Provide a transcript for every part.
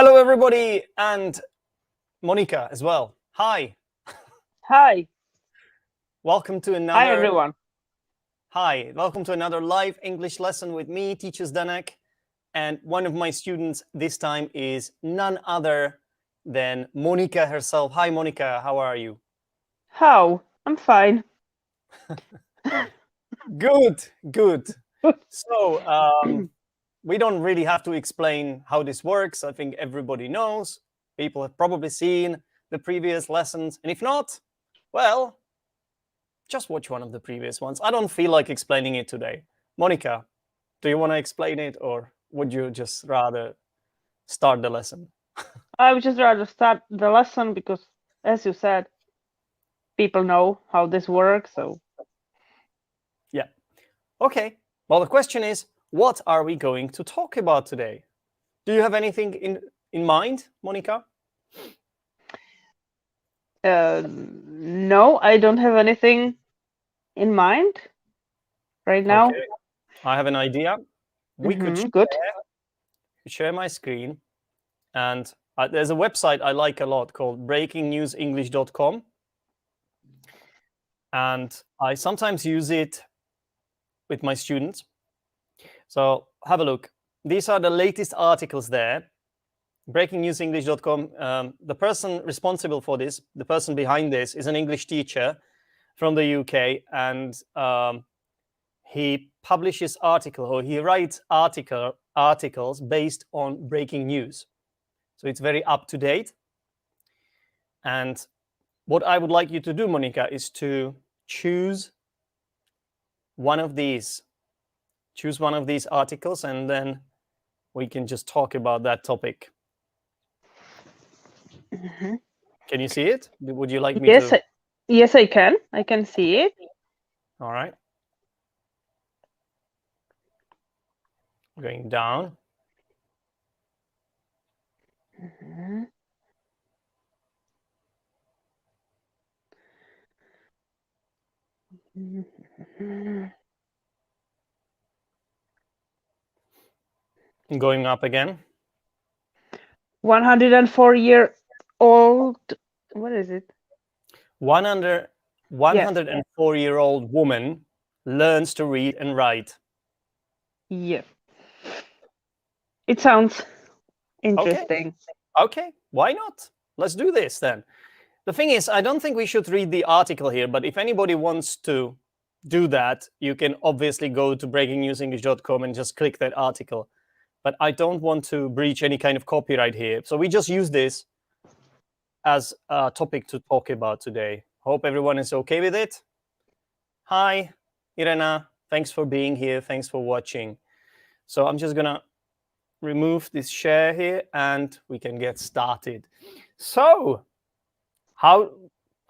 Hello, everybody, and Monika as well. Hi. Hi. Welcome to another. Hi, everyone. Hi. Welcome to another live English lesson with me, teacher Zdenek, and one of my students this time is none other than Monika herself. Hi, Monika. How are you? How? I'm fine. Good. So we don't really have to explain how this works. I think everybody knows. People have probably seen the previous lessons. And if not, well, just watch one of the previous ones. I don't feel like explaining it today. Monika, do you want to explain it, or would you just rather start the lesson? I would just rather start the lesson because, as you said, people know how this works. So, yeah. Okay. Well, the question is, what are we going to talk about today? Do you have anything in mind, Monika? No, I don't have anything in mind right now. Okay. I have an idea. We could share my screen, and there's a website I like a lot called breakingnewsenglish.com, and I sometimes use it with my students. So have a look. These are the latest articles there. breakingnewsenglish.com. The person responsible for this, the person behind this, is an English teacher from the UK, and he publishes he writes articles based on breaking news. So it's very up to date. And what I would like you to do, Monika, is to choose one of these. Choose one of these articles, and then we can just talk about that topic. Can you see it? Would you like me to? Yes, I can. I can see it. All right. Going down. Going up again. 104-year-old. What is it? 104-year-old woman learns to read and write. Yeah. It sounds interesting. Okay. Why not? Let's do this then. The thing is, I don't think we should read the article here, but if anybody wants to do that, you can obviously go to breakingnewsenglish.com and just click that article. But I don't want to breach any kind of copyright here. So we just use this as a topic to talk about today. Hope everyone is okay with it. Hi, Irena. Thanks for being here. Thanks for watching. So I'm just going to remove this share here and we can get started. So how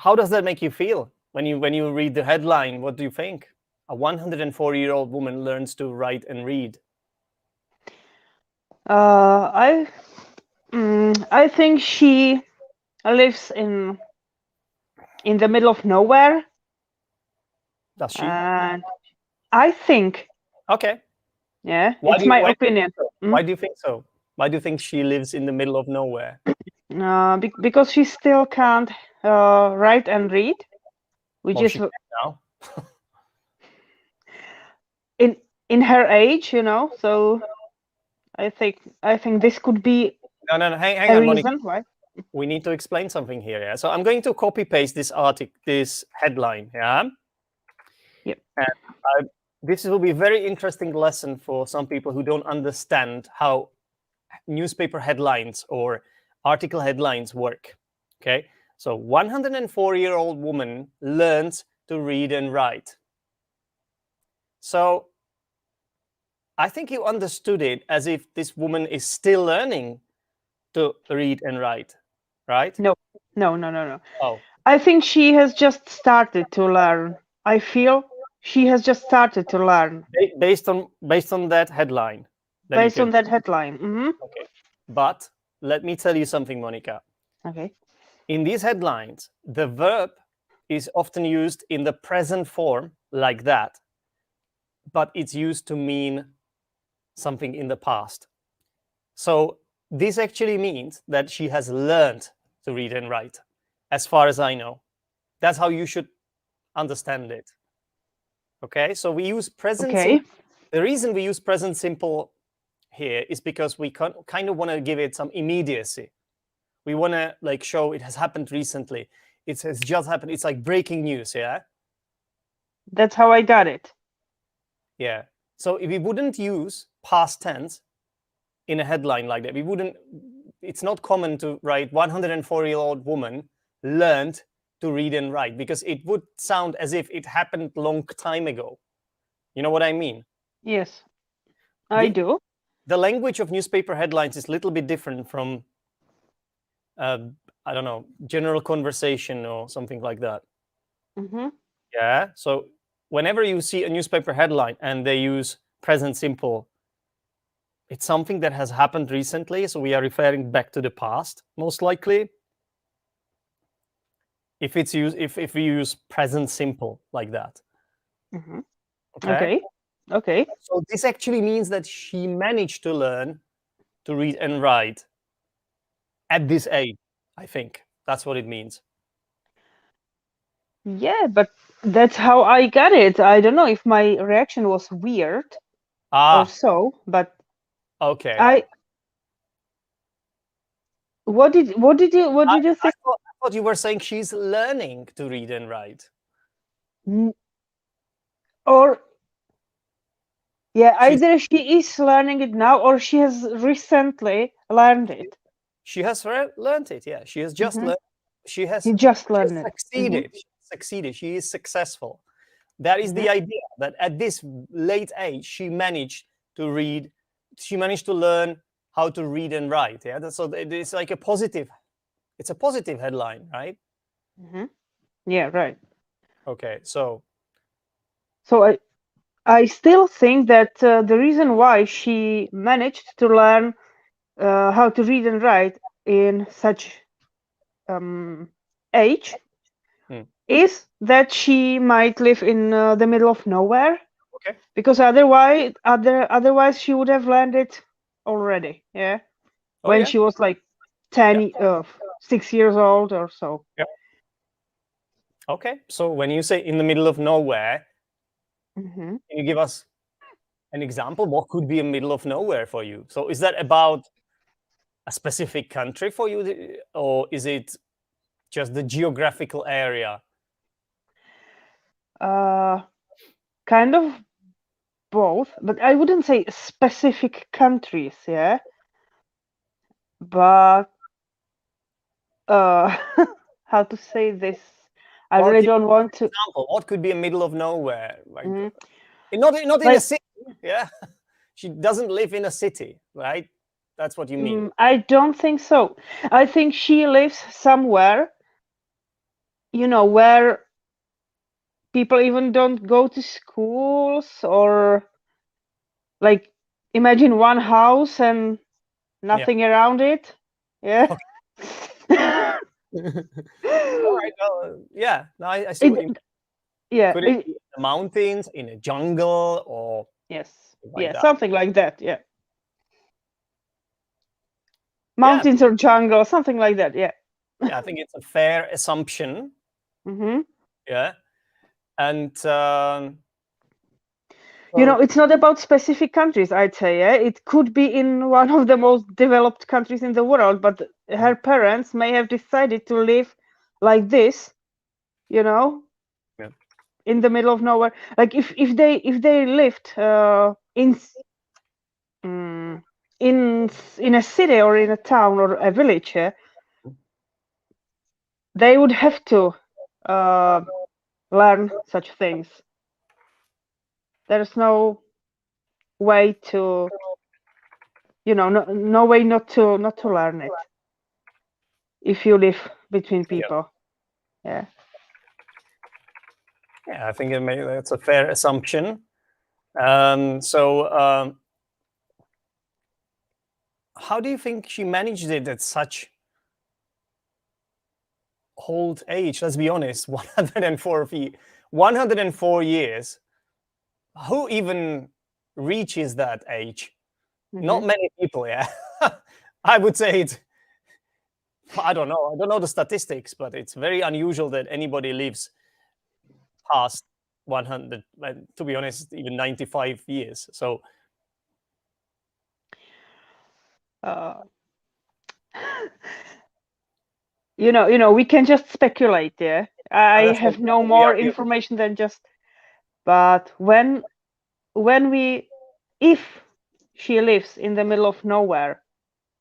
does that make you feel when you read the headline? What do you think? A 104-year-old woman learns to write and read. I think she lives in the middle of nowhere. Does she? And I think. Okay. Yeah, it's my opinion. Why do you think so? Why do you think she lives in the middle of nowhere? Because she still can't write and read, which is she can now. in her age, So I think this could be no. Hang on, reason, Monika. We need to explain something here. Yeah. So I'm going to copy paste this this headline. Yeah. Yep. And this will be a very interesting lesson for some people who don't understand how newspaper headlines or article headlines work. Okay. So 104-year-old woman learns to read and write. So I think you understood it as if this woman is still learning to read and write, right? No. Oh. I think she has just started to learn. I feel she has just started to learn. Based on that headline. Based on that headline. Okay. But let me tell you something, Monika. Okay. In these headlines, the verb is often used in the present form like that, but it's used to mean something in the past. So this actually means that she has learned to read and write, as far as I know. That's how you should understand it. Okay, so we use present simple. The reason we use present simple here is because we kind of want to give it some immediacy. We want to like show it has happened recently. It has just happened. It's like breaking news, yeah? That's how I got it. Yeah. So if we wouldn't use past tense in a headline like that, we wouldn't, it's not common to write 104-year-old woman learned to read and write, because it would sound as if it happened long time ago. You know what I mean? Yes, I do. The language of newspaper headlines is a little bit different from, I don't know, general conversation or something like that. Mm-hmm. Yeah. So whenever you see a newspaper headline and they use present simple, it's something that has happened recently. So we are referring back to the past, most likely. If it's used, if we use present simple like that. Mm-hmm. Okay. Okay. So this actually means that she managed to learn to read and write at this age. I think that's what it means. Yeah, but that's how I got it. I don't know if my reaction was weird or so, but okay. What did you think? I thought you were saying she's learning to read and write. Or yeah, either she is learning it now or she has recently learned it. She has learned it. Yeah, she has just learned. She has learned it. Succeeded. She succeeded. She is successful. That is the idea, that at this late age she managed to read. She managed to learn how to read and write. Yeah, so it's like a positive. It's a positive headline, right? Yeah, right. Okay, so I still think that the reason why she managed to learn how to read and write in such age is that she might live in the middle of nowhere. Okay. Because otherwise she would have learned it already. Yeah. When she was like 6 years old or so. Yeah. Okay, so when you say in the middle of nowhere, can you give us an example? What could be a middle of nowhere for you? So is that about a specific country for you, or is it just the geographical area? Kind of both, but I wouldn't say specific countries, yeah. But how to say this? I really don't want to. Example, what could be a middle of nowhere? Like, not in a city. Yeah, she doesn't live in a city, right? That's what you mean. I don't think so. I think she lives somewhere, where people even don't go to schools, or like imagine one house and nothing around it. Yeah. Okay. All right. Well, yeah. No, I see what you mean. Yeah. Could it be in the mountains, in a jungle, or something like that. Yeah. Mountains or jungle, something like that. Yeah. Yeah, I think it's a fair assumption. Yeah. And it's not about specific countries, I'd say. Yeah? It could be in one of the most developed countries in the world, but her parents may have decided to live like this, in the middle of nowhere. Like if they lived in a city or in a town or a village, they would have to learn such things. There's no way to, no way not to learn it if you live between people. Yeah. Yeah, I think that's a fair assumption. So how do you think she managed it at such old age? Let's be honest, 104 years. Who even reaches that age? Not many people, yeah. I would say it's, I don't know. I don't know the statistics, but it's very unusual that anybody lives past 100, and to be honest, even 95 years. So we can just speculate. Yeah, I that's have what no we more are here. information than just. But if she lives in the middle of nowhere,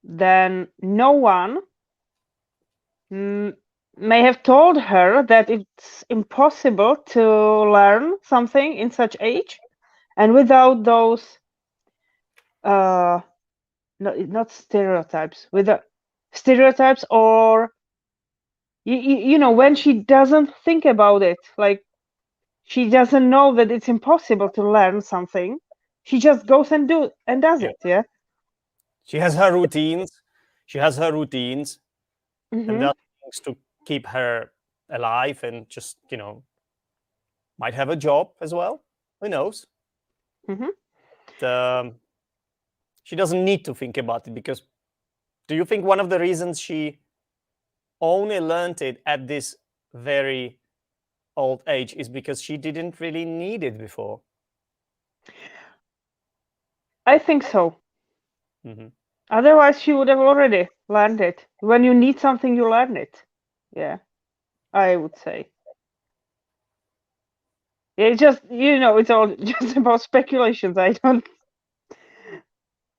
then no one may have told her that it's impossible to learn something in such age, and without those not stereotypes, without stereotypes, or when she doesn't think about it, like she doesn't know that it's impossible to learn something, she just goes and does Yeah. it. Yeah, She has her routines. She has her routines, and does things to keep her alive, and just might have a job as well. Who knows? She doesn't need to think about it, because do you think one of the reasons she only learned it at this very old age is because she didn't really need it before? I think so. Otherwise she would have already learned it. When you need something, you learn it. Yeah, I would say. It's just, it's all just about speculations. I don't.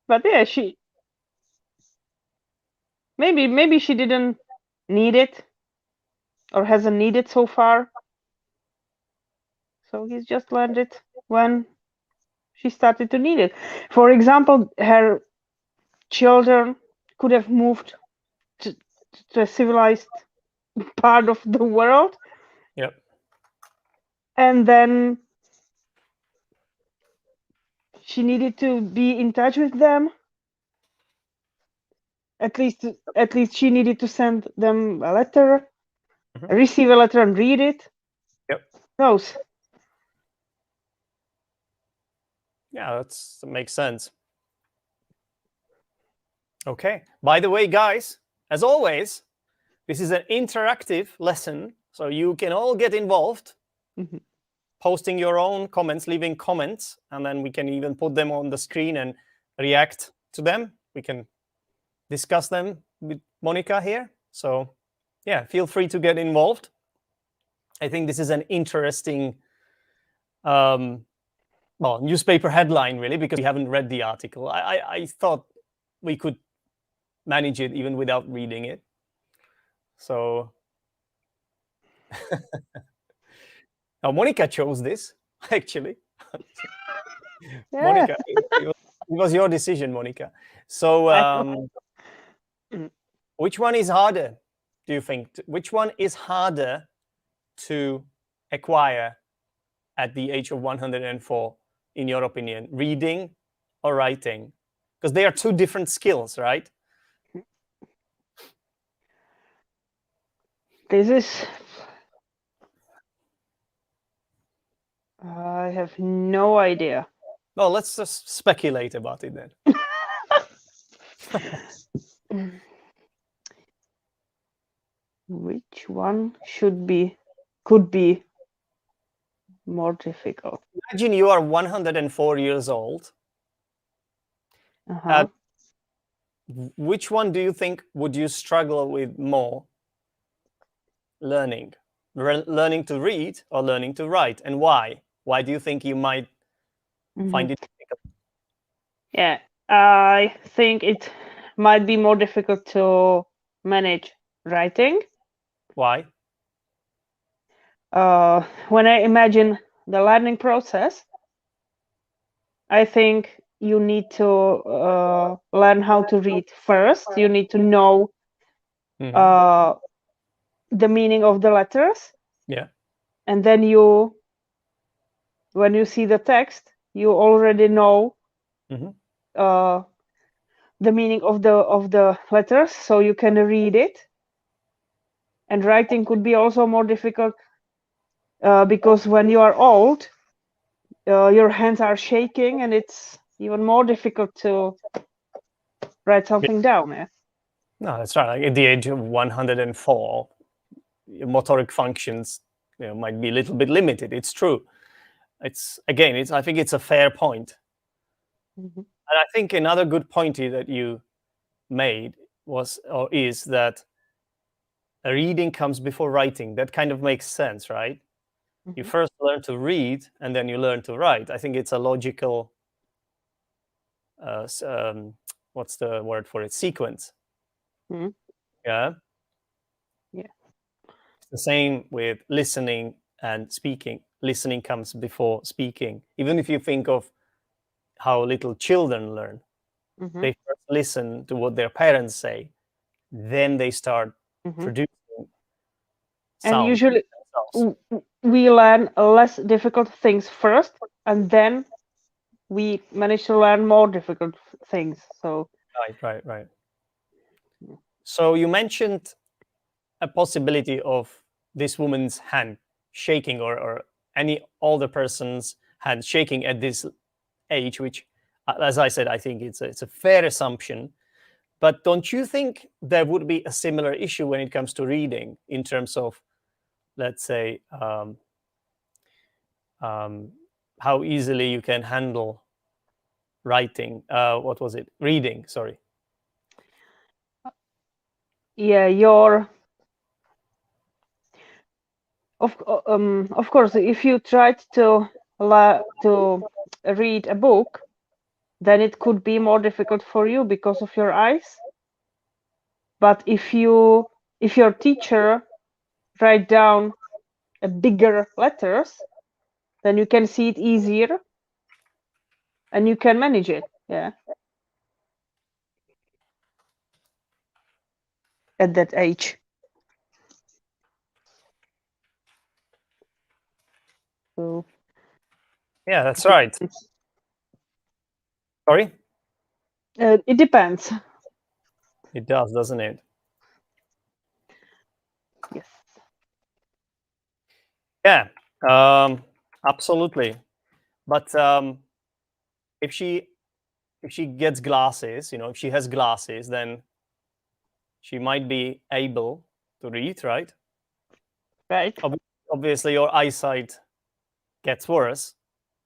But yeah, maybe she didn't need it, or hasn't needed so far. So he's just learned it when she started to need it. For example, her children could have moved to a civilized part of the world. Yep. And then she needed to be in touch with them. At least she needed to send them a letter, receive a letter, and read it. Yep. Knows. Yeah, that makes sense. Okay. By the way, guys, as always, this is an interactive lesson, so you can all get involved, posting your own comments, leaving comments, and then we can even put them on the screen and react to them. We can discuss them with Monika here. So yeah, feel free to get involved. I think this is an interesting newspaper headline, really, because we haven't read the article. I thought we could manage it even without reading it. So now Monika chose this, actually. Yeah. Monika, it was your decision, Monika. So which one is harder, do you think? Which one is harder to acquire at the age of 104, in your opinion? Reading or writing? Because they are two different skills, right? This is. I have no idea. Well, let's just speculate about it then. Which one could be more difficult? Imagine you are 104 years old. Which one do you think would you struggle with more learning? Learning to read or learning to write? And why? Why do you think you might find it difficult? Yeah, I think it might be more difficult to manage writing. Why? When I imagine the learning process, I think you need to learn how to read first. You need to know the meaning of the letters. Yeah. And then when you see the text, you already know the meaning of the letters, so you can read it. And writing could be also more difficult because when you are old, your hands are shaking, and it's even more difficult to write something down. Yeah. No, that's right. Like at the age of 104, your motoric functions, might be a little bit limited. It's true. I think it's a fair point. Mhm. And I think another good point here that you made is that a reading comes before writing. That kind of makes sense, right? You Mhm. first learn to read and then you learn to write. I think it's a logical, what's the word for it? Sequence. Mhm. Yeah. Yeah. It's the same with listening and speaking. Listening comes before speaking. Even if you think of how little children learn, Mhm. they first listen to what their parents say, then they start Mhm. producing And sound usually themselves. we learn less difficult things first, and then we manage to learn more difficult things. So Right. So you mentioned a possibility of this woman's hand shaking, or any older person's hand shaking at this age, which, as I said, I think it's a fair assumption. But don't you think there would be a similar issue when it comes to reading, in terms of, let's say, how easily you can handle writing? What was it? Reading. Sorry. yeah, of course, if you tried to read a book, then it could be more difficult for you because of your eyes. But if your teacher write down a bigger letters, then you can see it easier and you can manage it. Yeah. At that age. So Yeah, that's right. Sorry. it depends. It does, doesn't it? Yes. Yeah, absolutely. But if she gets glasses, if she has glasses, then she might be able to read, right? Right. Obviously, your eyesight gets worse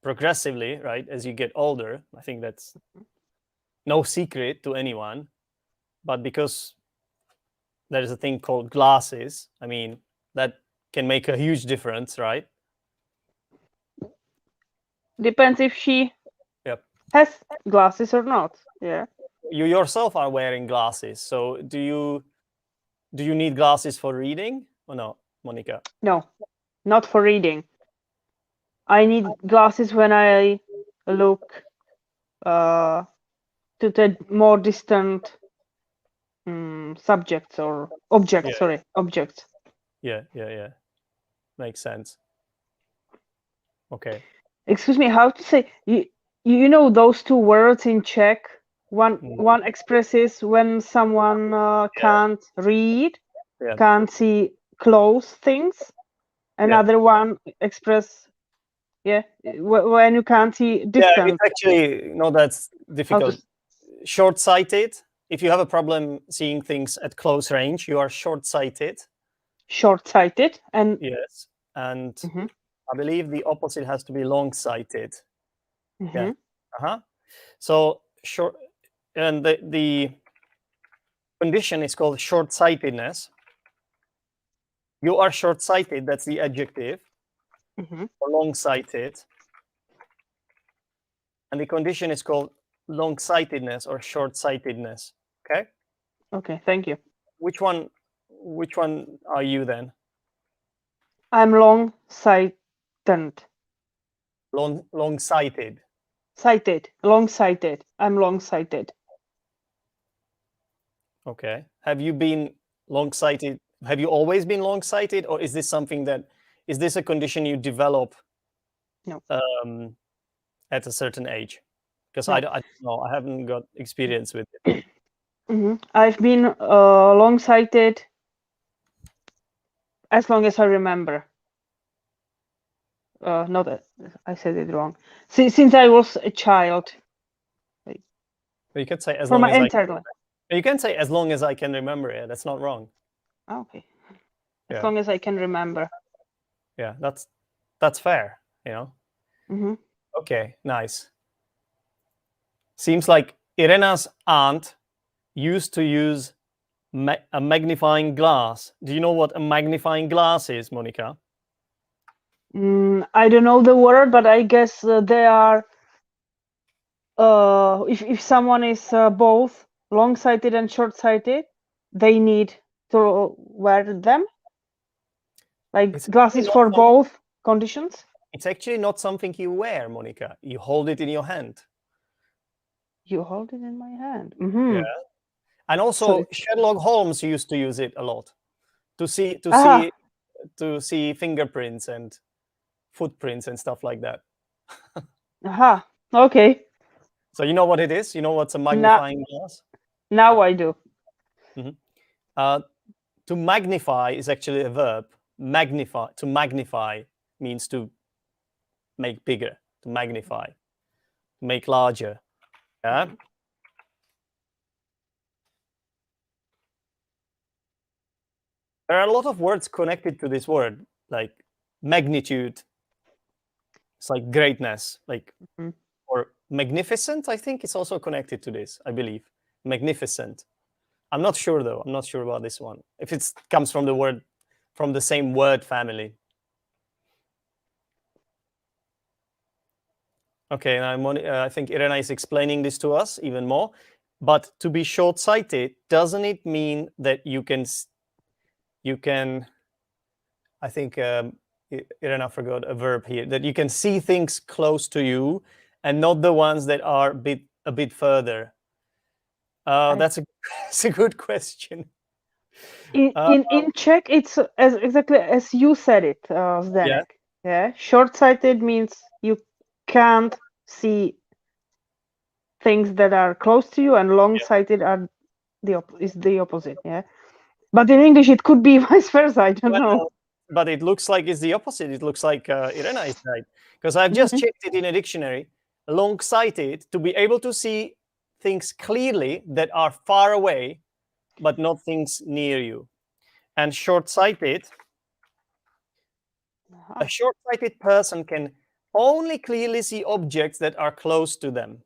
progressively, right, as you get older. I think that's no secret to anyone. But because there is a thing called glasses, I mean, that can make a huge difference, right? Depends if she Yep. has glasses or not. Yeah. You yourself are wearing glasses, so do you need glasses for reading or no, Monika? No, not for reading. I need glasses when I look to the more distant subjects or objects. Yeah, Sorry, objects. yeah. Makes sense. Okay. Excuse me. How to say you know those two words in Czech? Mm, One expresses when someone can't read, yeah. can't see close things. Yeah. Another one express when you can't see Yeah, it's distant. actually not that How to difficult. Short-sighted. If you have a problem seeing things at close range, you are short-sighted. short-sighted and Yes. And mhm, I believe the opposite has to be long-sighted. Yeah. mhm. Uh-huh. So short, and the condition is called short-sightedness. You are short-sighted, that's the adjective, Mhm. or long-sighted. And the condition is called long-sightedness or short-sightedness. Okay? Okay, thank you. Which one are you then? I'm long-sighted. Long-sighted. Long-sighted. I'm long-sighted. Okay. Have you been long-sighted? Have you always been long-sighted, or is this a condition you develop No, at a certain age? Because I no. don't know. I haven't got experience with it. I've been long-sighted as long as I remember. Not I said it wrong. Since I was a child. You could say as For long my as I. entire life. You can say as long as I can remember it. That's not wrong. Okay. As Yeah. long as I can remember. Yeah, that's fair, you know. Mhm. Okay, nice. Seems like Irena's aunt used to use a magnifying glass. Do you know what a magnifying glass is, Monika? I don't know the word, but I guess they are. If someone is both long-sighted and short-sighted, they need to wear them, like It's glasses for both conditions. It's actually not something you wear, Monika. You hold it in your hand. You hold it in my hand. Yeah. And also So Sherlock Holmes used to use it a lot to see fingerprints and footprints and stuff like that. Aha. Okay. So you know what it is? You know what's a Now, magnifying glass? now I do. To magnify is actually a verb. Magnify. To magnify means to make bigger, to magnify, to make larger. Yeah. There are a lot of words connected to this word, like magnitude. It's like greatness, like or magnificent. I think it's also connected to this. I believe magnificent. I'm not sure though. I'm not sure about this one. If it comes from the same word family. Okay, now I think Irena is explaining this to us even more. But to be short-sighted, doesn't it mean that you can? I think Irena forgot a verb here. That you can see things close to you, and not the ones that are a bit further. That's a good question. In Czech, it's exactly as you said it, Zdenek. Yeah. Short-sighted means you can't see things that are close to you, and long-sighted are is the opposite. Yeah. But in English, it could be vice versa. I don't know. But it looks like it's the opposite. It looks like Irena is right. Because I've just checked it in a dictionary. Long-sighted, to be able to see things clearly that are far away, but not things near you. And short-sighted, a short-sighted person can only clearly see objects that are close to them.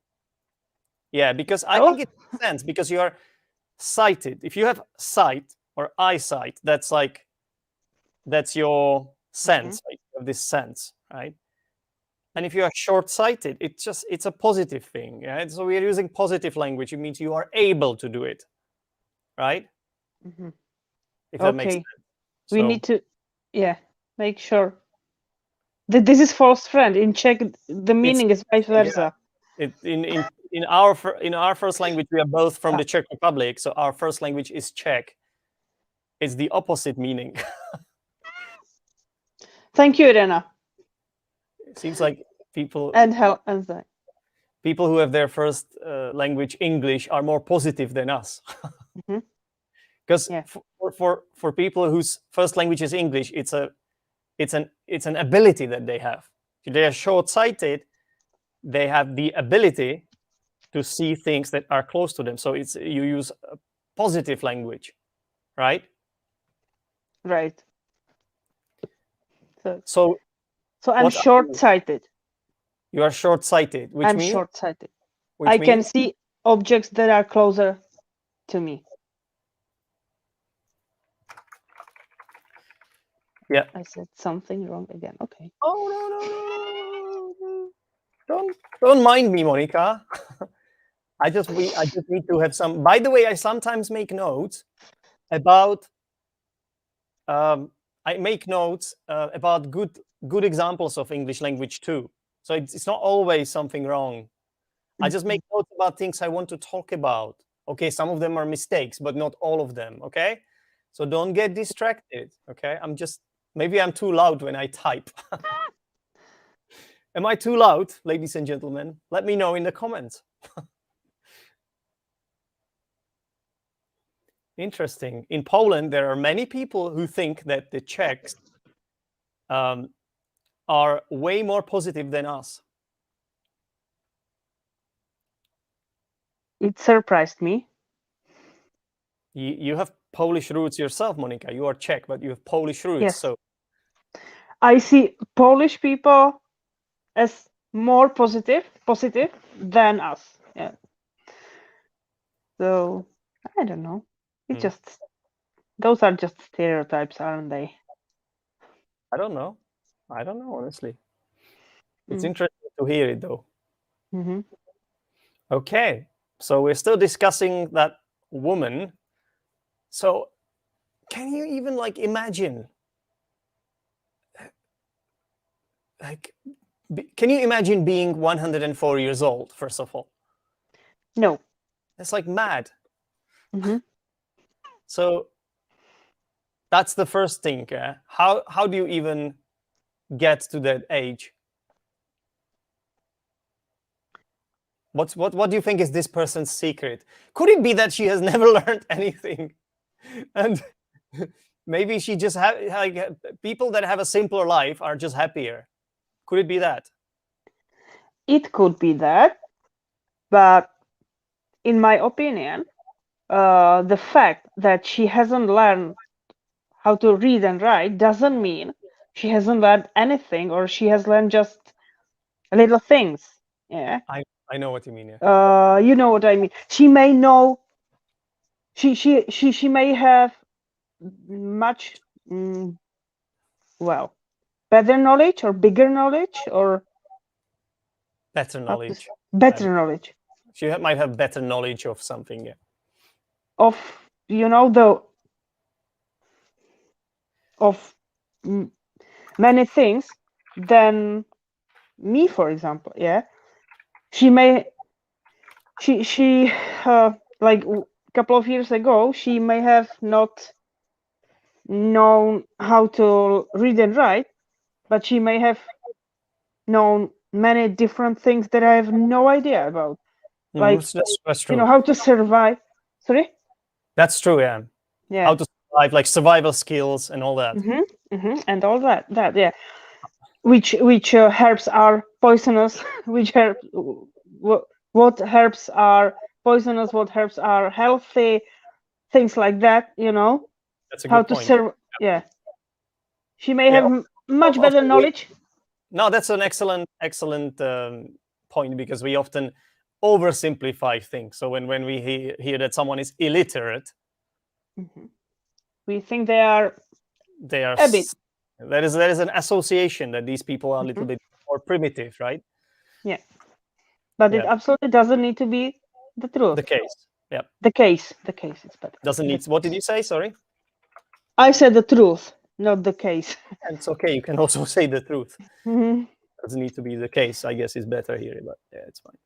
Yeah, because I think it makes sense, because you are sighted. If you have sight or eyesight, that's your sense, right? You have this sense, right? And if you are short-sighted, it's a positive thing. Yeah? So we are using positive language. It means you are able to do it, right? If that makes sense. We need to, make sure that this is false friend. In Czech, the meaning is vice versa. In our first language, we are both from the Czech Republic, so our first language is Czech. It's the opposite meaning. Thank you, Irena. It seems like people who have their first language English are more positive than us. Because for people whose first language is English, it's an ability that they have. If they are short-sighted, they have the ability to see things that are close to them. So you use a positive language, right? Right. So I'm short-sighted. You are short-sighted, which means? I'm short-sighted. I can see objects that are closer to me. Yeah. I said something wrong again. Okay. Oh no. Don't mind me, Monika. I just need to have some. By the way, I sometimes make notes about about good examples of English language too. So it's not always something wrong. I just make notes about things I want to talk about. Okay, some of them are mistakes, but not all of them. Okay, so don't get distracted. Okay, maybe I'm too loud when I type. Am I too loud, ladies and gentlemen? Let me know in the comments. Interesting. In Poland, there are many people who think that the Czechs are way more positive than us. It surprised me. You have Polish roots yourself, Monika. You are Czech, but you have Polish roots. Yes. So I see Polish people as more positive than us. Yeah. So I don't know. It just those are just stereotypes, aren't they? I don't know, honestly. It's interesting to hear it, though. Mm-hmm. Okay, so we're still discussing that woman. So can you even like imagine, like, can you imagine being 104 years old, first of all? No. It's like mad. Mm-hmm. So that's the first thing. How do you even get to that age? What do you think is this person's secret? Could it be that she has never learned anything, and maybe she just like people that have a simpler life are just happier? Could it be that? It could be that, but in my opinion, the fact that she hasn't learned how to read and write doesn't mean she hasn't learned anything, or she has learned just little things. Yeah. I know what you mean. Yeah. You know what I mean. She may know. She may have much well better knowledge or bigger knowledge or Better knowledge. better knowledge. She might have better knowledge of something. Yeah. Of of many things than me, for example. Yeah. She like a couple of years ago, she may have not known how to read and write, but she may have known many different things that I have no idea about. Like, that's true. How to survive. Sorry? That's true, yeah. Yeah. How to survive, like survival skills and all that. And all that, yeah. Which herbs are poisonous, which what herbs are poisonous, what herbs are healthy, things like that, That's a good how point. to serve. Yeah. She may have much better knowledge. No, that's an excellent point, because we often oversimplify things. So when we hear that someone is illiterate, we think they are a bit. There is an association that these people are a little bit more primitive, right? Yeah. But it absolutely doesn't need to be the truth. The case. Yeah. The case is better. Doesn't need. What did you say? Sorry. I said the truth, not the case. It's okay. You can also say the truth. Mm-hmm. Doesn't need to be the case. I guess is better here, but yeah, it's fine.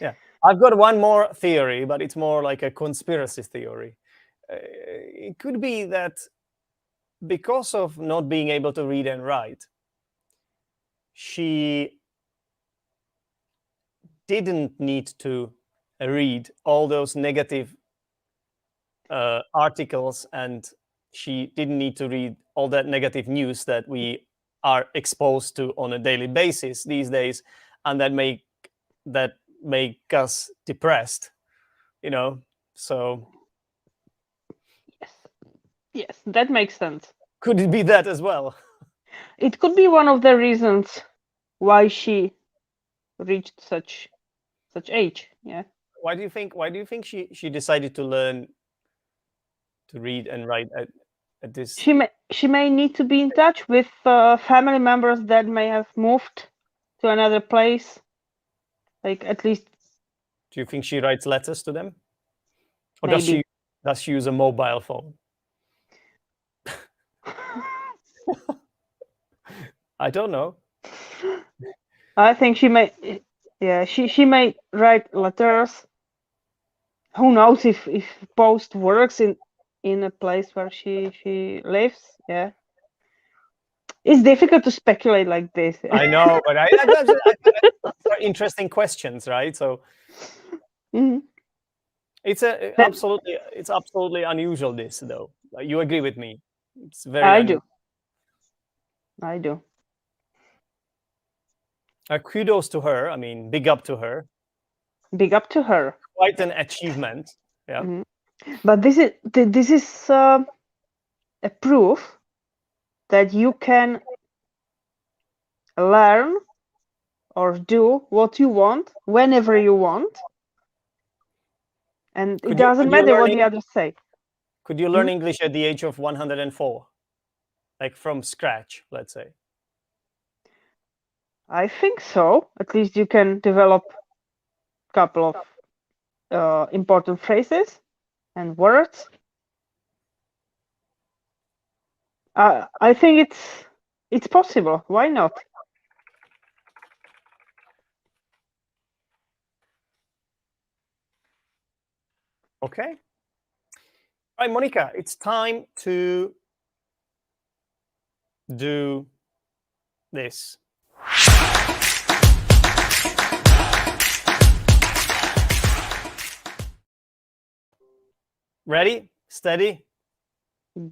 Yeah, I've got one more theory, but it's more like a conspiracy theory. It could be that because of not being able to read and write, she didn't need to read all those negative articles, and she didn't need to read all that negative news that we are exposed to on a daily basis these days, and that make us depressed, so yes, that makes sense. Could it be that as well? It could be one of the reasons why she reached such age. Yeah. Why do you think she decided to learn to read and write at this? She may need to be in touch with family members that may have moved to another place, like at least. Do you think she writes letters to them, or maybe. does she use a mobile phone? I don't know. I think she may. Yeah, she may write letters. Who knows if post works in a place where she lives? Yeah, it's difficult to speculate like this. I know, but I interesting questions, right? So it's absolutely unusual. This, though, you agree with me? It's very. I do. Kudos to her. I mean, big up to her. Big up to her. Quite an achievement. Yeah. But this is a proof that you can learn or do what you want whenever you want, and it doesn't matter what the others say. Could you learn English at the age of 104, like from scratch, let's say? I think so. At least you can develop a couple of important phrases and words. I think it's possible. Why not? Okay. All right, Monika, it's time to do this. Ready? Steady?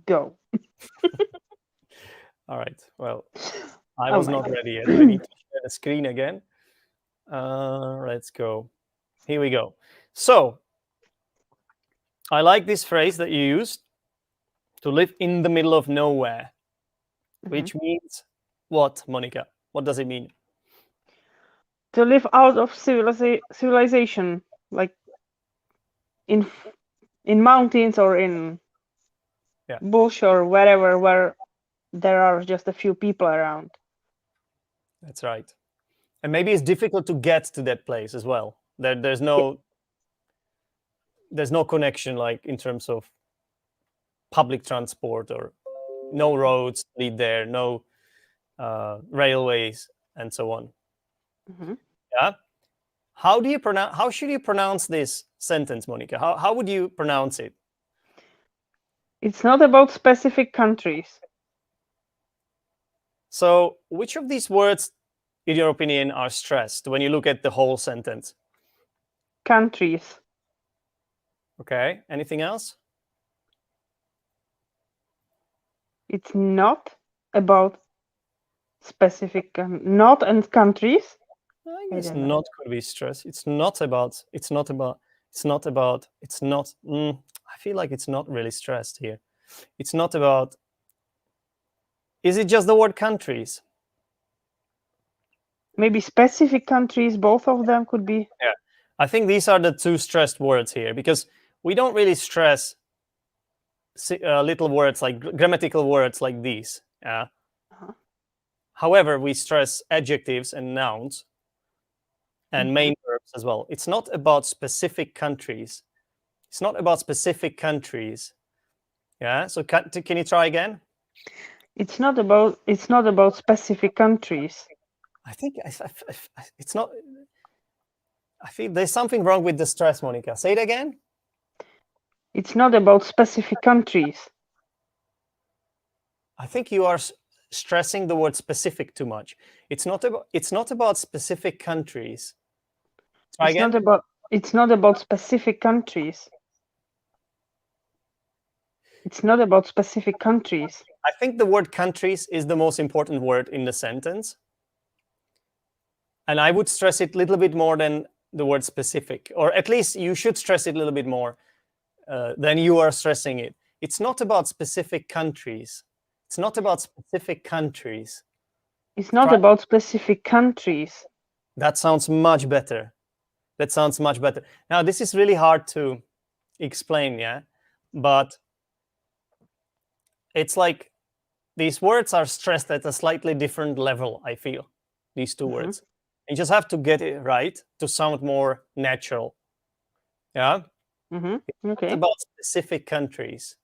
Go. All right. Well, I was not ready yet. I need to share the screen again. Let's go. Here we go. So, I like this phrase that you used, to live in the middle of nowhere, which means what, Monika? What does it mean? To live out of civilization, like in mountains or in bush or wherever, where there are just a few people around. That's right. And maybe it's difficult to get to that place as well. There's no connection, like in terms of public transport, or no roads lead there, no railways, and so on. Yeah. How should you pronounce this sentence, Monika? How would you pronounce it? It's not about specific countries. So, which of these words, in your opinion, are stressed when you look at the whole sentence? Countries. Okay. Anything else? It's not about specific, not and countries. I guess not could be stressed. It's not about. I feel like it's not really stressed here. It's not about. Is it just the word countries? Maybe specific countries, both of them could be. Yeah. I think these are the two stressed words here, because we don't really stress little words, like grammatical words like these. Yeah. However, we stress adjectives and nouns and main verbs as well. It's not about specific countries. It's not about specific countries. Yeah. So can you try again? It's not about specific countries. I think it's not. I feel there's something wrong with the stress, Monika. Say it again. It's not about specific countries. I think you are stressing the word specific too much. It's not about specific countries. Try again. It's not about specific countries. It's not about specific countries. I think the word countries is the most important word in the sentence. And I would stress it a little bit more than the word specific, or at least you should stress it a little bit more than you are stressing it. It's not about specific countries. It's not about specific countries. It's not about specific countries. That sounds much better. That sounds much better. Now, this is really hard to explain, yeah? But it's like these words are stressed at a slightly different level, I feel, these two words. You just have to get it right to sound more natural. Yeah? Okay. It's about specific countries.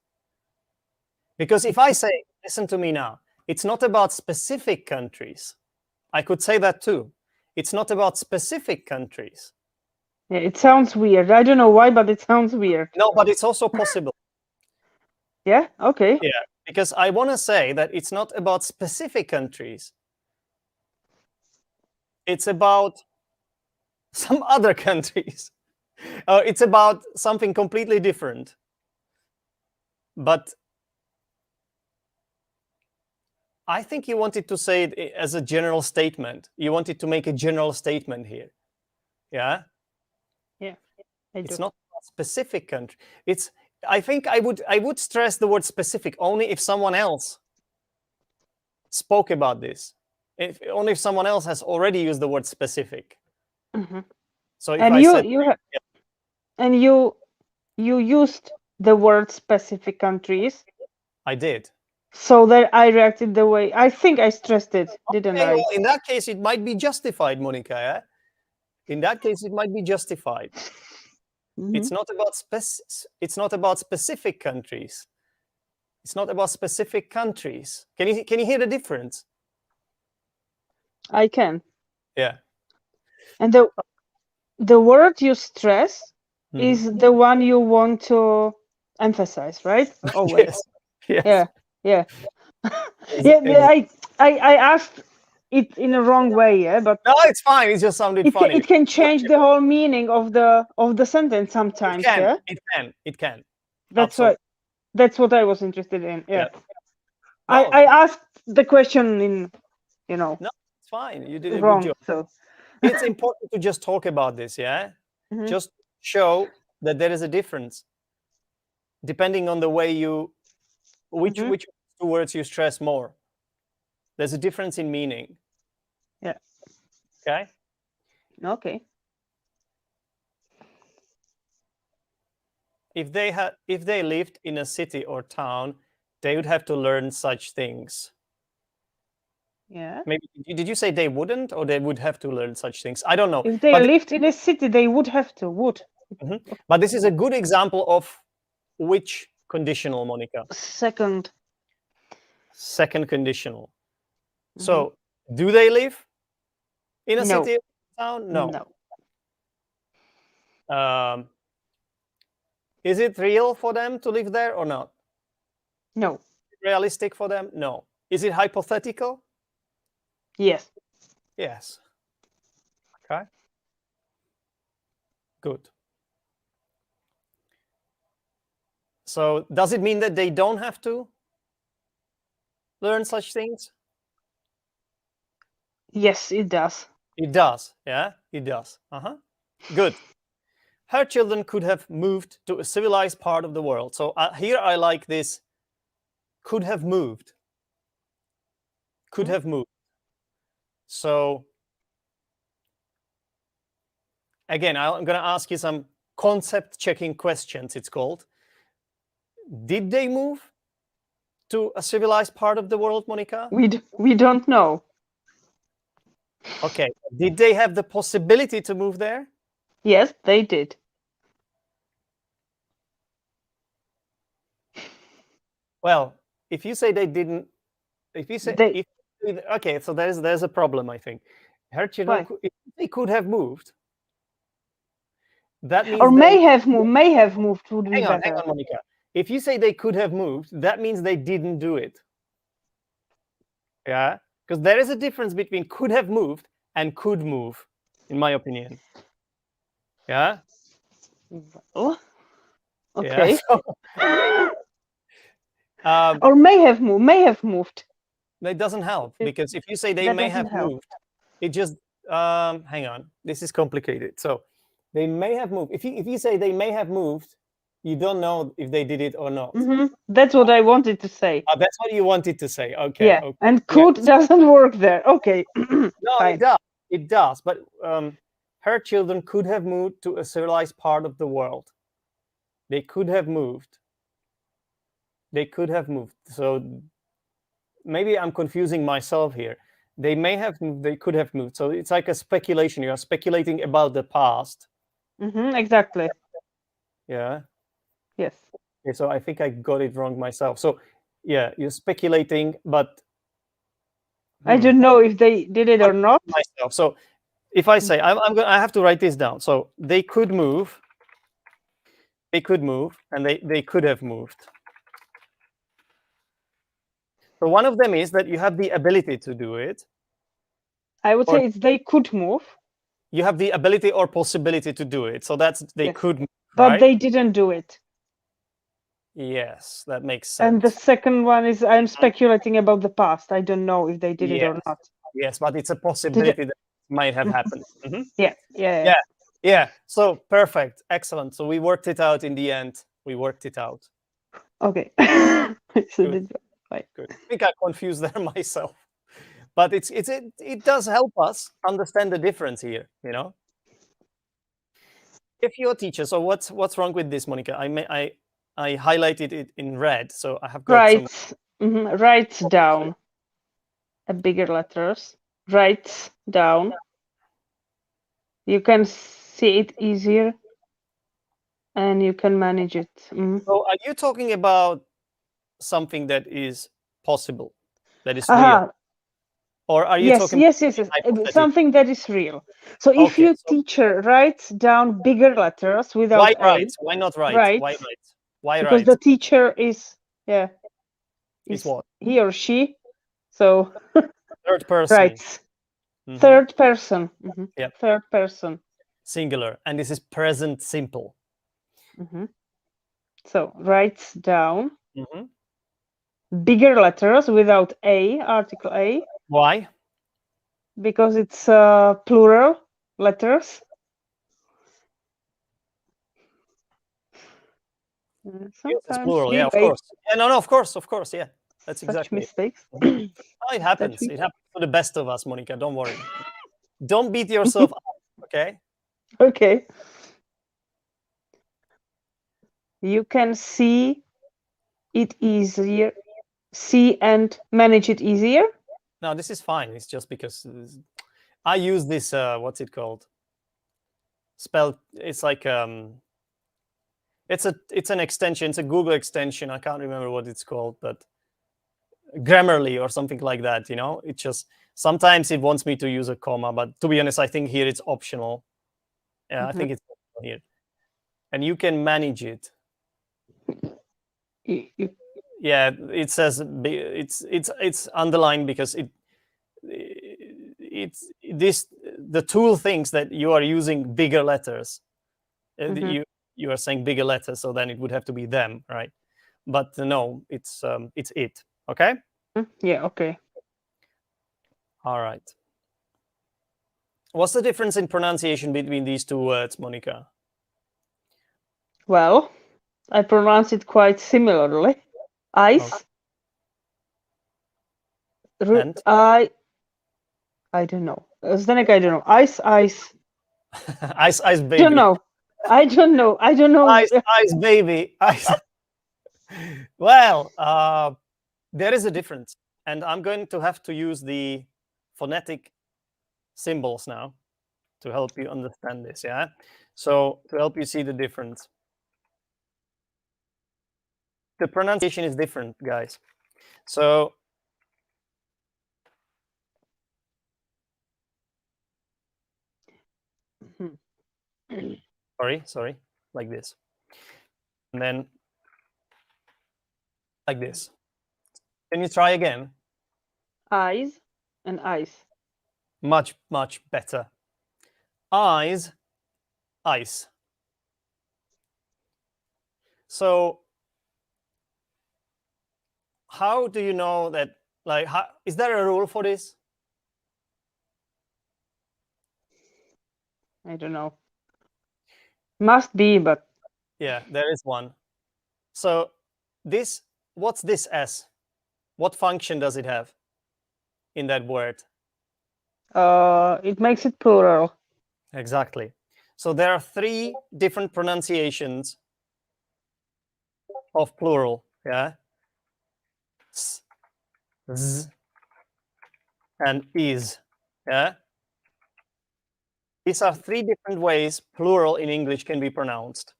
Because if I say, listen to me now, it's not about specific countries, I could say that too. It's not about specific countries. Yeah, it sounds weird. I don't know why, but it sounds weird. No, but it's also possible. Yeah? Okay. Yeah, because I want to say that it's not about specific countries. It's about some other countries. It's about something completely different. But I think you wanted to say it as a general statement. You wanted to make a general statement here. Yeah? Yeah. It's not a specific country. I think I would stress the word specific only if someone else spoke about this. Only if someone else has already used the word specific. So if And I said, and you used the word specific countries. I did. So that I reacted the way I think I stressed it, didn't I? Well, in that case, it might be justified, Monika. Yeah? In that case, it might be justified. It's not about It's not about specific countries. It's not about specific countries. Can you hear the difference? I can. Yeah. And the word you stress is the one you want to emphasize, right? Always. Yes. Yeah. Yeah. I asked it in a wrong way, yeah, but no, it's fine. It just sounded funny. It can change the whole meaning of the sentence sometimes. It can. That's Absolutely. That's what I was interested in. Yeah. No. I asked the question in, No, it's fine. You did a wrong. good job. So it's important to just talk about this, yeah? Just show that there is a difference depending on the way which two words you stress more. There's a difference in meaning. Yeah. Okay? Okay. If they lived in a city or town, they would have to learn such things. Yeah. Maybe did you say they wouldn't, or they would have to learn such things? I don't know. If they lived in a city, they would have to. But this is a good example of which conditional, Monika? Second conditional. So, do they live in a city or town? No. Is it real for them to live there or not? No. Realistic for them? No. Is it hypothetical? Yes. Yes. Okay. Good. So does it mean that they don't have to learn such things? Yes, it does. It does. Yeah, it does. Good. Her children could have moved to a civilized part of the world. So here I like this. Could have moved. Could have moved. So again, I'm going to ask you some concept checking questions, it's called. Did they move to a civilized part of the world, Monika? We don't know. Okay. Did they have the possibility to move there? Yes, they did. Well, if you say they didn't, if you say okay, so there's a problem, I think. Her children, if they could have moved, that means or may have moved would be better. Hang on, Monika. If you say they could have moved, that means they didn't do it. Yeah, because there is a difference between could have moved and could move, in my opinion. Yeah. Well, okay. Yeah, or may have moved. That doesn't help, because if you say they may have moved, it just hang on. This is complicated. So they may have moved. If you say they may have moved, you don't know if they did it or not. That's what I wanted to say. That's what you wanted to say. Okay. Yeah. Okay. And could doesn't work there. Okay. No, it does. It does. But her children could have moved to a civilized part of the world. They could have moved. They could have moved. So maybe I'm confusing myself here. They may have moved. They could have moved. So it's like a speculation. You are speculating about the past. Exactly. Yeah. Yes. Okay, so I think I got it wrong myself. So yeah, you're speculating, but I don't know if they did it or not. Myself. So if I say I have to write this down. So they could move. They could move, and they could have moved. So one of them is that you have the ability to do it. I would say it's they could move. You have the ability or possibility to do it. So that's they could move, but right? they didn't do it. Yes, that makes sense. And the second one is I'm speculating about the past. I don't know if they did it or not. Yes, but it's a possibility that might have happened. Yeah. Yeah. So perfect. Excellent. So we worked it out in the end. We worked it out. Okay. So Good. right. Good. I think I confused there myself, but it does help us understand the difference here. If you're a teacher, so what's wrong with this, Monika? I highlighted it in red, so I have got some. Writes down a bigger letters. Writes down. You can see it easier, and you can manage it. So, are you talking about something that is possible, that is real, or are you Yes, talking yes, about yes, yes. hypothetical? Something that is real. So if Okay, your so teacher writes down bigger letters without why A, write? Why not write? right? Why write? Why Because write? the teacher is Is what? he or she. So Third person. writes Mhm. third person. Yep. Third person. Singular, and this is present simple. So writes down Mhm. bigger letters without A, article A, Why? because it's plural letters. Yes, it's Sometimes plural. we Yeah, of make course. Yeah, no, of course. Yeah, that's such exactly it. mistakes. Oh, it happens. we- It happens to the best of us, Monika. Don't worry. Don't beat yourself up. Okay. Okay. You can see it easier, see and manage it easier. No, this is fine. It's just because I use this. What's it called? Spell. It's like it's an extension. It's a Google extension. I can't remember what it's called, but Grammarly or something like that. It just sometimes it wants me to use a comma, but to be honest, I think here it's optional. Yeah, I think it's optional here, and you can manage it. Yeah, it says it's underlined because it's this the tool thinks that you are using bigger letters. You are saying bigger letters, so then it would have to be them, right? But no, it's it. Okay. Yeah. Okay. All right. What's the difference in pronunciation between these two words, Monika? Well, I pronounce it quite similarly. Ice. And I don't know. Zdenek, I don't know. Ice. ice baby. I don't know. I don't know. Ice baby. Ice. Well, there is a difference, and I'm going to have to use the phonetic symbols now to help you understand this. Yeah. So to help you see the difference, the pronunciation is different, guys. So sorry, like this, and then like this. Can you try again? Eyes and ice. Much better. Eyes, ice. So how do you know that? Like, is there a rule for this? I don't know. Must be, but Yeah, there is one. So what's this S? What function does it have in that word? it makes it plural. Exactly. So there are 3 different pronunciations of plural. Yeah. S, z, and is. Yeah. These are 3 different ways plural in English can be pronounced.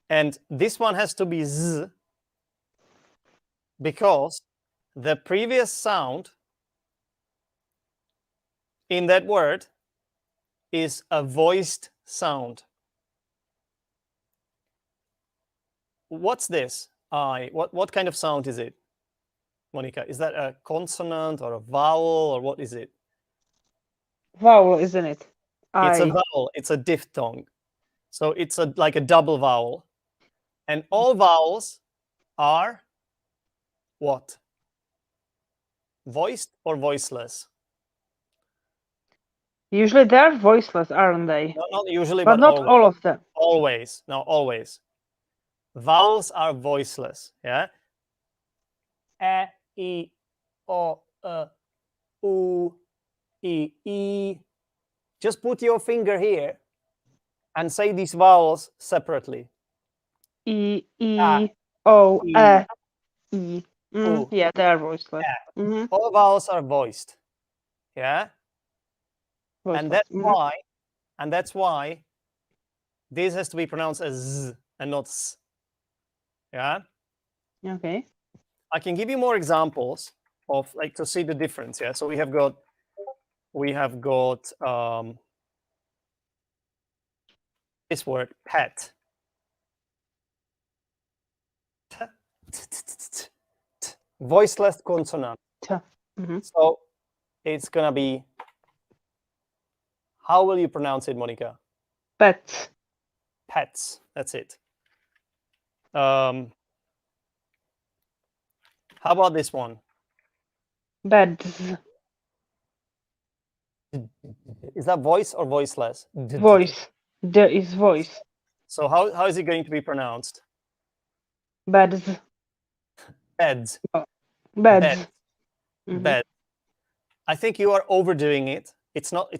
And this one has to be z because the previous sound in that word is a voiced sound. What's this? What kind of sound is it, Monika? Is that a consonant or a vowel or what is it? Vowel, isn't it? It's a vowel. It's a diphthong. So it's like a double vowel. And all vowels are what? Voiced or voiceless? Usually they're voiceless, aren't they? Not usually, But not always. all of them. Always. No, always. Vowels are voiceless. Yeah. E, I, O, U, I. Just put your finger here and say these vowels separately. I, Ah, O, I, I. U. Yeah, they're voiceless. All vowels are voiced. Yeah. Voiceless. And that's why this has to be pronounced as Z and not S. Yeah. Okay. I can give you more examples of like to see the difference. Yeah. So we have got this word pet. Voiceless consonant. So it's gonna be. How will you pronounce it, Monika? Pets. Pets. That's it. How about this one? Beds. Is that voice or voiceless? Voice. There is voice. So how is it going to be pronounced? Beds. Beds. Beds. Bed. I think you are overdoing it. It's not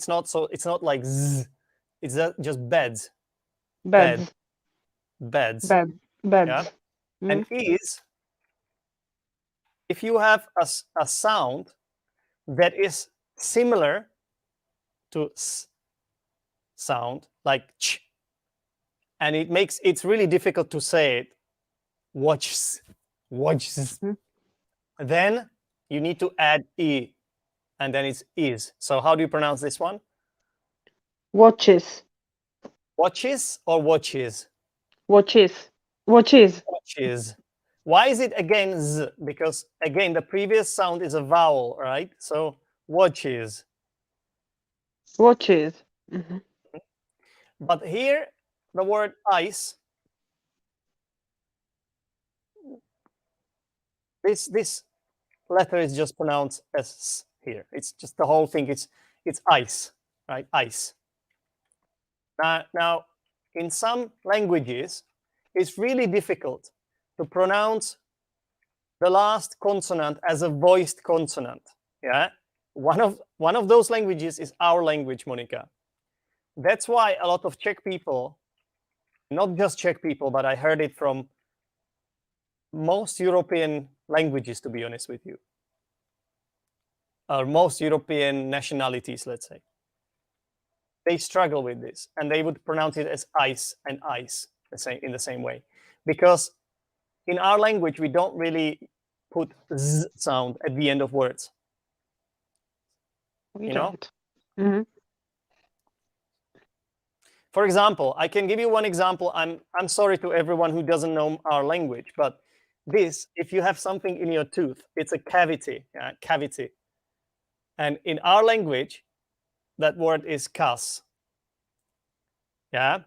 like Z. It's just beds. Beds. Beds. Beds. Beds. Yeah. And is, if you have a sound that is similar to S sound, like ch, and it's really difficult to say it, watches, then you need to add E, and then it's is. So how do you pronounce this one? Watches. Watches or watches? Watches. Watches. Watches. Why is it again Z? Because again, the previous sound is a vowel, right? So watches. Watches. But here, the word ice, this letter is just pronounced as S here. It's just the whole thing. It's ice, right? Ice. Now, in some languages, it's really difficult to pronounce the last consonant as a voiced consonant. Yeah, one of those languages is our language, Monika. That's why a lot of Czech people, not just Czech people, but I heard it from most European languages, to be honest with you, or most European nationalities, let's say, they struggle with this, and they would pronounce it as ice and ice in the same way, because in our language we don't really put Z sound at the end of words. We don't. For example, I can give you one example. I'm sorry to everyone who doesn't know our language, but this, if you have something in your tooth, it's a cavity. Cavity. And in our language, that word is kas. Yeah.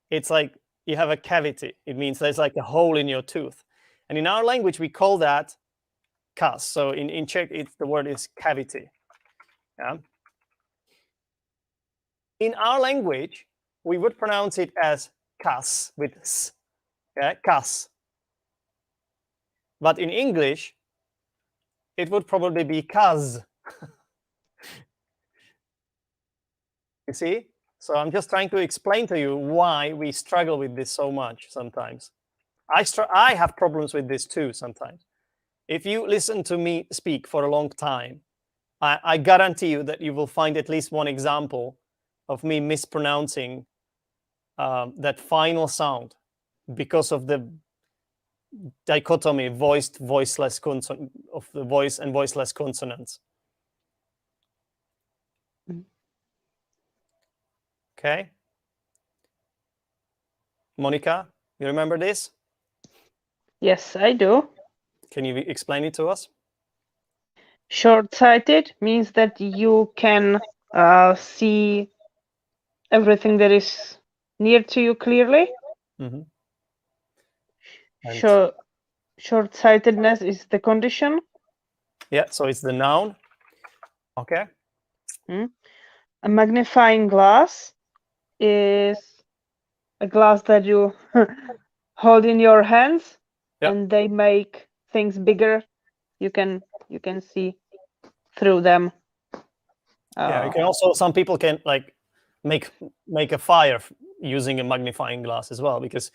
It's like you have a cavity. It means there's like a hole in your tooth. And in our language, we call that kas. So in Czech, the word is cavity. Yeah. In our language, we would pronounce it as kas with s. Yeah, kas. But in English, it would probably be kaz. You see? So I'm just trying to explain to you why we struggle with this so much sometimes. I have problems with this too sometimes. If you listen to me speak for a long time, I guarantee you that you will find at least one example of me mispronouncing that final sound because of the dichotomy voiced, voiceless consonant of the voice and voiceless consonants. Okay. Monika, you remember this? Yes, I do. Can you explain it to us? Short-sighted means that you can see everything that is near to you clearly. Short-sightedness is the condition. Yeah, so it's the noun. Okay. A magnifying glass is a glass that you hold in your hands, Yeah. and they make things bigger. You can see through them. Yeah, you can also, some people can like make a fire using a magnifying glass as well, because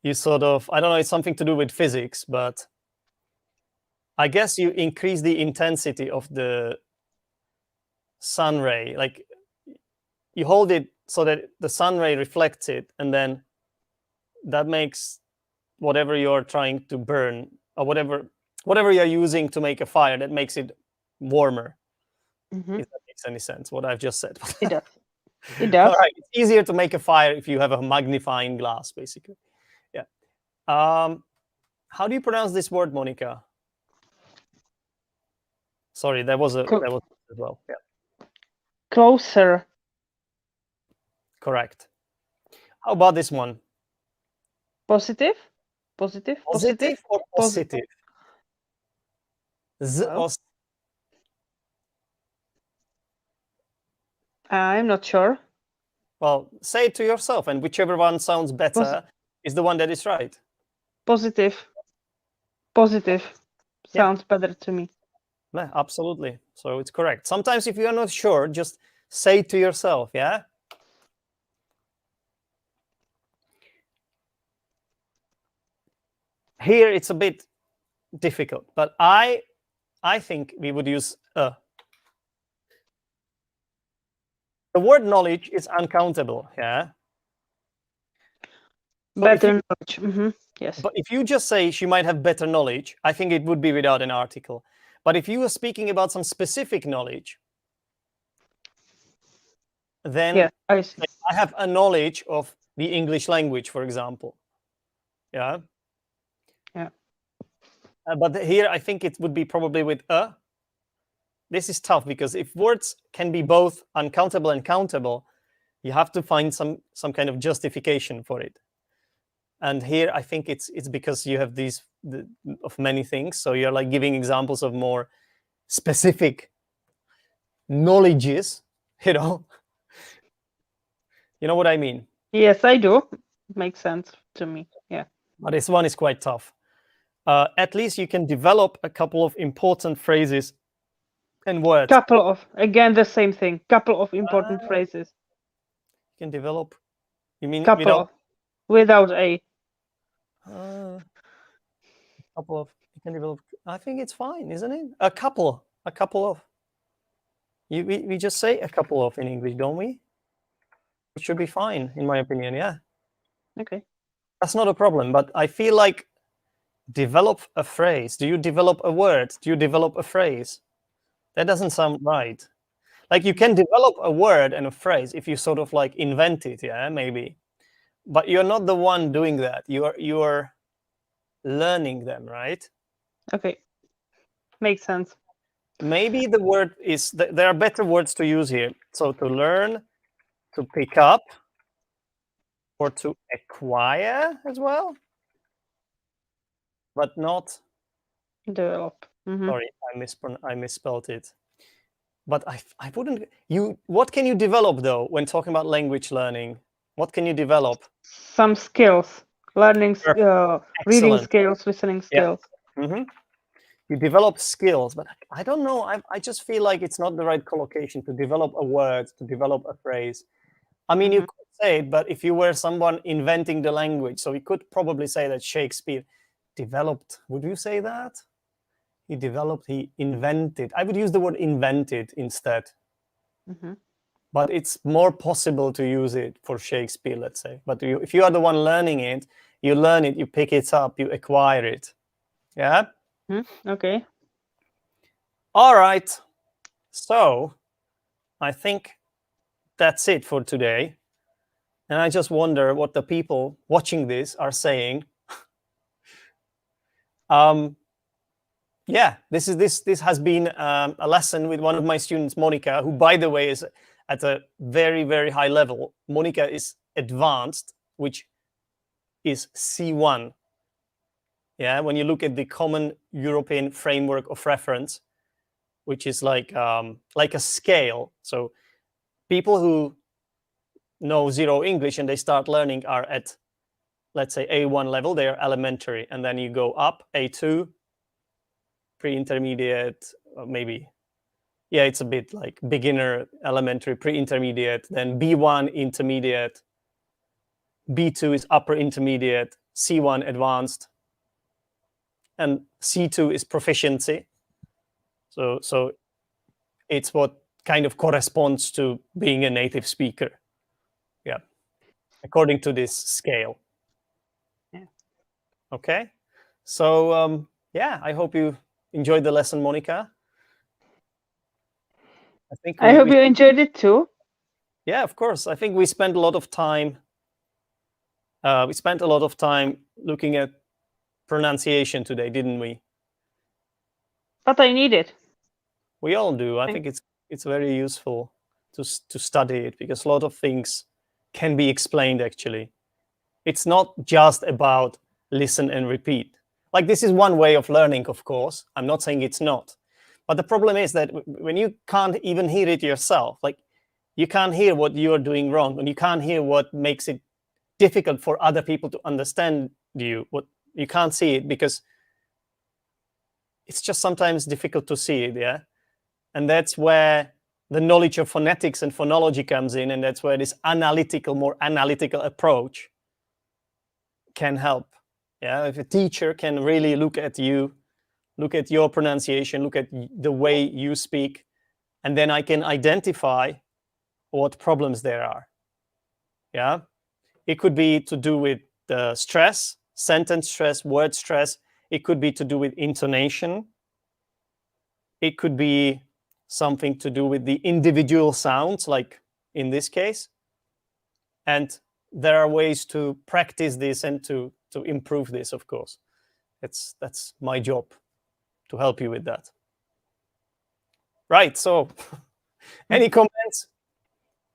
you sort of, I don't know, it's something to do with physics, but I guess you increase the intensity of the sun ray. Like you hold it so that the sun ray reflects it, and then that makes whatever you're trying to burn, or whatever you're using to make a fire, that makes it warmer. Mhm. If that makes any sense, what I've just said. It does. It does. All right, it's easier to make a fire if you have a magnifying glass, basically. Yeah. How do you pronounce this word, Monika? Sorry, there was as well. Yeah, Closer. correct. How about this one? Positive. Positive. Positive or positive? Z Well, or I'm not sure. well, say it to yourself, and whichever one sounds better is the one that is right. Positive. Positive. Yeah. Sounds better to me. Yeah, absolutely. So it's correct. Sometimes if you're not sure, just say it to yourself, yeah? Here it's a bit difficult, but I think we would use the word knowledge is uncountable, yeah? Better knowledge. Yes. But if you just say she might have better knowledge, I think it would be without an article. But if you are speaking about some specific knowledge, then Yeah, I see. I have a knowledge of the English language, for example. Yeah. Yeah. But here I think it would be probably with a. This is tough because if words can be both uncountable and countable, you have to find some kind of justification for it. And here I think it's because you have these of many things. So you're like giving examples of more specific knowledges, you know. You know what I mean? Yes, I do. Makes sense to me. Yeah. But this one is quite tough. At least you can develop a couple of important phrases and words. Couple of, again, the same thing. Couple of important phrases. You can develop. You mean without a. Couple of. You can develop. I think it's fine, isn't it? A couple of. We just say a couple of in English, don't we? It should be fine, in my opinion. Yeah. Okay. That's not a problem. But I feel like develop a phrase. Do you develop a word? Do you develop a phrase? That doesn't sound right. Like you can develop a word and a phrase if you sort of like invent it, yeah, maybe. But you're not the one doing that. You are learning them, right? Okay. Makes sense. Maybe the word is there are better words to use here. So to learn, to pick up, or to acquire as well, but not Develop. sorry, I misspelled it. But I wouldn't. What can you develop though when talking about language learning? What can you develop? Some skills. Learning, reading skills, listening skills. Yeah. You develop skills, but I don't know. I just feel like it's not the right collocation to develop a word, to develop a phrase. I mean, you could say it, but if you were someone inventing the language, so you could probably say that Shakespeare developed. Would you say that? He developed, he invented. I would use the word invented instead. But it's more possible to use it for Shakespeare, let's say. But if you are the one learning it, you learn it, you pick it up, you acquire it. Yeah? Okay. All right. So I think that's it for today. And I just wonder what the people watching this are saying. Yeah, this has been a lesson with one of my students, Monika, who, by the way, is at a very, very high level. Monika is advanced, which is C1. Yeah, when you look at the Common European Framework of Reference, which is like a scale. So people who know zero English and they start learning are at, let's say, A1 level. They are elementary, and then you go up A2, pre-intermediate, or maybe, yeah, it's a bit like beginner, elementary, pre-intermediate, then B1 intermediate, B2 is upper intermediate, C1 advanced, and C2 is proficiency. So it's what kind of corresponds to being a native speaker. Yeah, according to this scale. Yeah. Okay. So yeah, I hope you enjoyed the lesson, Monika. I hope you enjoyed it too. Yeah, of course. I think we spent a lot of time. We spent a lot of time looking at pronunciation today, didn't we? But I need it. We all do. I think it's very useful to study it, because a lot of things can be explained. Actually, it's not just about listen and repeat. Like, this is one way of learning, of course. I'm not saying it's not. But the problem is that when you can't even hear it yourself, like, you can't hear what you are doing wrong, and you can't hear what makes it difficult for other people to understand you. What you can't see it because it's just sometimes difficult to see it, yeah? And that's where the knowledge of phonetics and phonology comes in, and that's where this more analytical approach can help. Yeah, if a teacher can really look at you, look at your pronunciation, look at the way you speak, and then I can identify what problems there are. Yeah, it could be to do with the stress, sentence stress, word stress. It could be to do with intonation. It could be something to do with the individual sounds, like in this case. And there are ways to practice this and to improve this, of course. That's my job, to help you with that. Right, so any comments?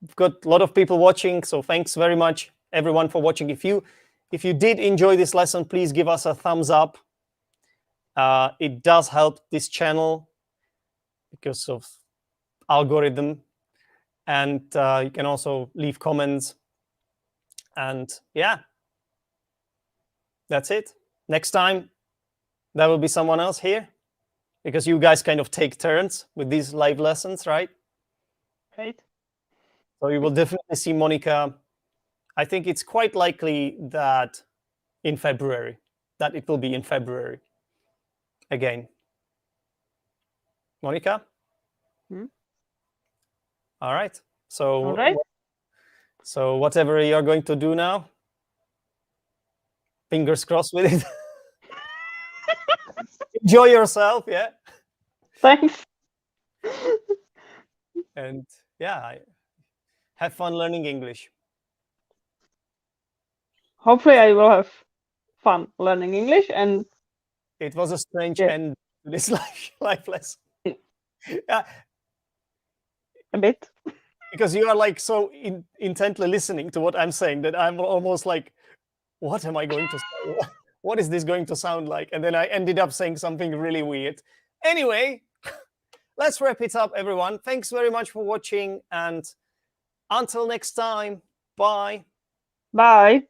We've got a lot of people watching, so thanks very much, everyone, for watching. If you did enjoy this lesson, please give us a thumbs up. It does help this channel because of algorithm, and you can also leave comments. And yeah, that's it. Next time there will be someone else here, because you guys kind of take turns with these live lessons, right? Right. So you will definitely see Monika. I think it's quite likely that it will be in February again. Monika? All right. So So whatever you're going to do now, fingers crossed with it. Enjoy yourself, yeah. Thanks. And yeah, have fun learning English. Hopefully I will have fun learning English. And it was a strange end to this live lesson. Yeah. A bit. Because you are like so intently listening to what I'm saying that I'm almost like, what am I going to say? What is this going to sound like? And then I ended up saying something really weird. Anyway, let's wrap it up, everyone. Thanks very much for watching, and until next time, bye. Bye.